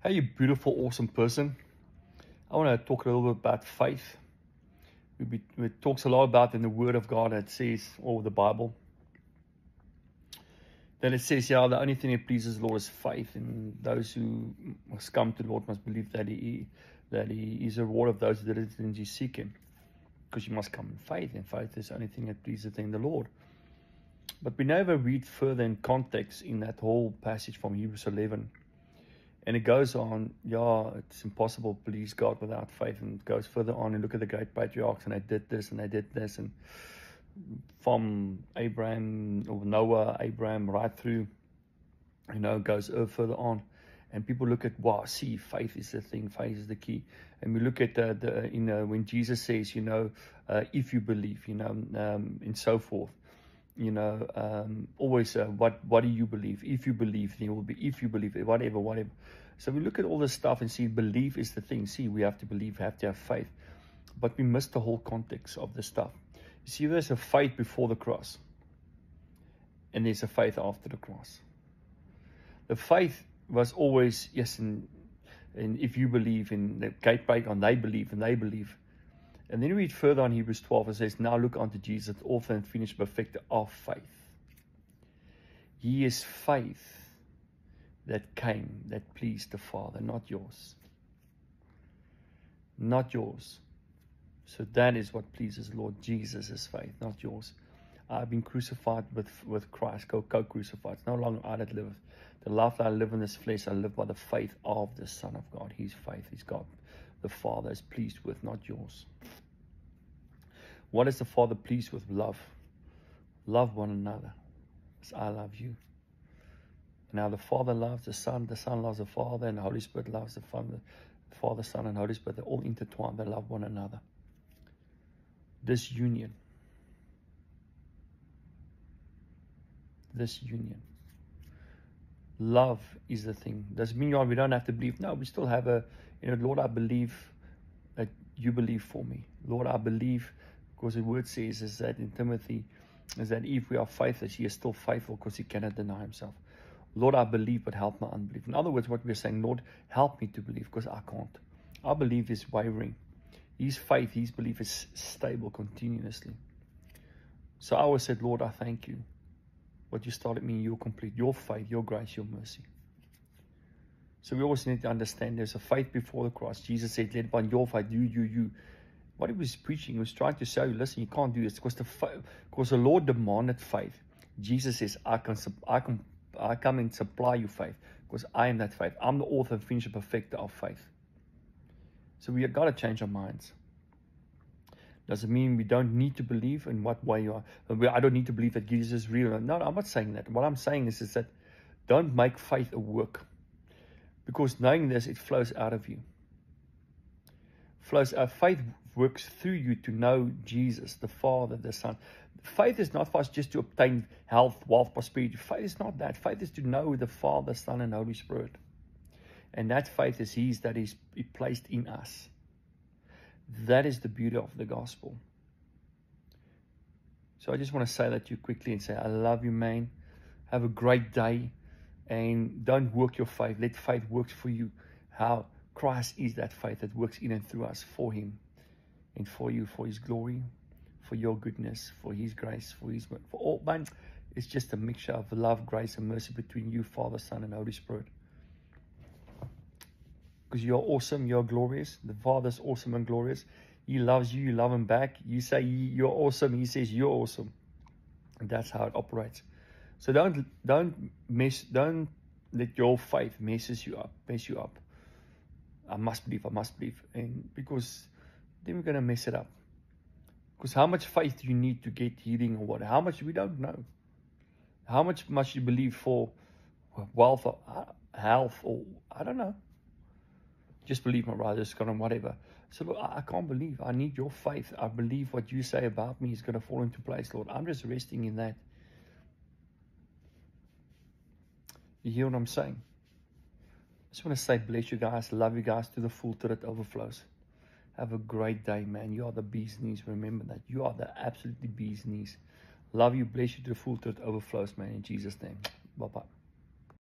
Hey, you beautiful, awesome person. I want to talk a little bit about faith. It talks a lot about in the Word of God. It says, or the Bible. Then it says, the only thing that pleases the Lord is faith. And those who must come to the Lord must believe that He is a reward of those who diligently seek Him. Because you must come in faith. And faith is the only thing that pleases in the Lord. But we never read further in context in that whole passage from Hebrews 11. And it goes on, it's impossible to please God without faith. And it goes further on and look at the great patriarchs, and they did this, and they did this. And from Abraham, or Noah, Abraham, right through, goes further on. And people look at, faith is the thing, faith is the key. And we look at when Jesus says, if you believe, and so forth. Always, what do you believe? If you believe, there will be, if you believe, whatever. So we look at all this stuff and see belief is the thing. See, we have to believe, we have to have faith. But we miss the whole context of the stuff. You see, there's a faith before the cross. And there's a faith after the cross. The faith was always, yes, and if you believe in the gateway, and they believe, and they believe. And then we read further on Hebrews 12, it says, now look unto Jesus, author and finisher, perfecter of faith. He is faith that came, that pleased the Father, not yours. Not yours. So that is what pleases the Lord. Jesus' faith, not yours. I've been crucified with Christ, co-crucified. It's no longer I that liveth. The life that I live in this flesh, I live by the faith of the Son of God. His faith is God. The Father is pleased with, not yours. What is the Father pleased with? Love. Love one another as I love you. Now the Father loves the Son loves the Father, and the Holy Spirit loves the Father, Son, and Holy Spirit. They're all intertwined. They love one another. This union. Love is the thing. Doesn't mean we don't have to believe. No, we still have Lord, I believe that you believe for me. Lord, I believe, because the word says is that in Timothy, is that if we are faithless, he is still faithful because he cannot deny himself. Lord, I believe, but help my unbelief. In other words, what we're saying, Lord, help me to believe because I can't. Our belief is wavering. His faith, his belief is stable continuously. So I always said, Lord, I thank you. What you started me, you'll complete. Your faith, your grace, your mercy. So we always need to understand there's a faith before the cross. Jesus said, led by your faith, you. What he was preaching, he was trying to say, listen, you can't do this because the Lord demanded faith. Jesus says, I come and supply you faith because I am that faith. I'm the author and finisher, perfecter of faith. So we have got to change our minds. Does it mean we don't need to believe in what way you are? I don't need to believe that Jesus is real. No, I'm not saying that. What I'm saying is that don't make faith a work. Because knowing this, it flows out of you. Faith works through you to know Jesus, the Father, the Son. Faith is not for us just to obtain health, wealth, prosperity. Faith is not that. Faith is to know the Father, Son, and Holy Spirit. And that faith is His that is placed in us. That is the beauty of the gospel. So I just want to say that to you quickly and say, I love you, man. Have a great day. And don't work your faith. Let faith work for you. How Christ is that faith that works in and through us for Him. And for you, for His glory, for your goodness, for His grace, for all. Man, it's just a mixture of love, grace, and mercy between you, Father, Son, and Holy Spirit. Because you're awesome, you're glorious. The Father's awesome and glorious. He loves you, you love Him back. You say you're awesome, He says you're awesome. And that's how it operates. So don't let your faith mess you up. I must believe. And because then we're going to mess it up. Because how much faith do you need to get healing or what? How much? We don't know. How much must you believe for wealth or health or I don't know. Just believe, my brother, it's going to whatever. So, Lord, I can't believe. I need your faith. I believe what you say about me is going to fall into place, Lord. I'm just resting in that. You hear what I'm saying? I just want to say, bless you guys. Love you guys to the full till it overflows. Have a great day, man. You are the bee's knees. Remember that. You are the absolutely bee's knees. Love you. Bless you to the full till it overflows, man. In Jesus' name. Bye-bye.